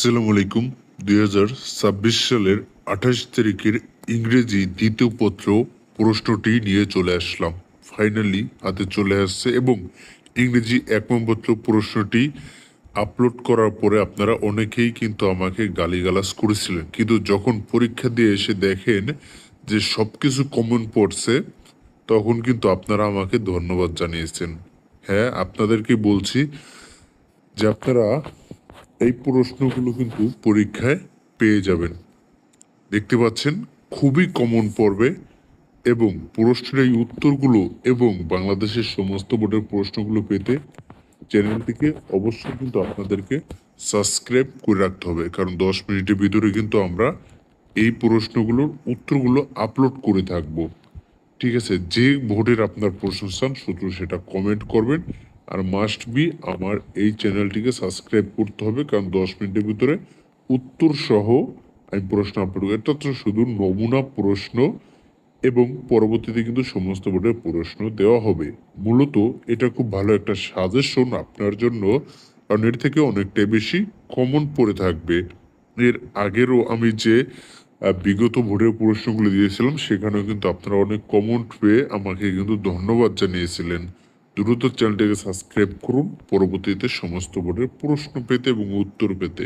আসসালামু আলাইকুম। 2026 সালের 28 তারিখের ইংরেজি দ্বিতীয় পত্র প্রশ্নটি নিয়ে চলে আসলাম। ফাইনালি হাতে চলে আসছে এবং ইংরেজি 1 নম্বর প্রশ্নটি আপলোড করার পরে আপনারা অনেকেই কিন্তু আমাকে গালিগালাজ করেছিলেন, কিন্তু যখন পরীক্ষা দিয়ে এসে দেখেন যে সব কিছু কমন পড়ছে তখন কিন্তু আপনারা আমাকে ধন্যবাদ জানিয়েছেন। হ্যাঁ, আপনাদেরকে বলছি যে আপনারা এই প্রশ্নগুলো কিন্তু পরীক্ষায় পেয়ে যাবেন। দেখতে পাচ্ছেন খুবই কমন পড়বে এবং প্রশ্নের এই উত্তরগুলো এবং বাংলাদেশের সমস্ত বোর্ডের প্রশ্নগুলো পেতে চ্যানেলটিকে অবশ্যই কিন্তু আপনাদেরকে সাবস্ক্রাইব করে রাখতে হবে, কারণ 10 মিনিটের ভিতরে কিন্তু আমরা এই প্রশ্নগুলোর উত্তরগুলো আপলোড করে থাকবো। ঠিক আছে, যে বোর্ডের আপনার প্রশ্ন চান শুধু সেটা কমেন্ট করবেন। আর মাস্ট বি আমার এই চ্যানেলটিকে সাবস্ক্রাইব করতে হবে, কারণ 10 মিনিটের ভিতরে উত্তর সহ আমি প্রশ্ন আপলোড করি। এটা তো শুধু নমুনা প্রশ্ন এবং পরবর্তীতে কিন্তু সমস্ত বোর্ডের প্রশ্ন দেওয়া হবে। মূলত এটা খুব ভালো একটা সাজেশন আপনার জন্য, কারণ এর থেকে অনেকটাই বেশি কমন পড়ে থাকবে। এর আগেরও আমি যে বিগত বোর্ডের প্রশ্নগুলো দিয়েছিলাম সেখানেও কিন্তু আপনারা অনেক কমেন্ট পেয়ে আমাকে কিন্তু ধন্যবাদ জানিয়েছিলেন। দ্রুত চ্যানেলটিকে সাবস্ক্রাইব করুন পরবর্তীতে সমস্ত বোর্ডের প্রশ্ন পেতে এবং উত্তর পেতে।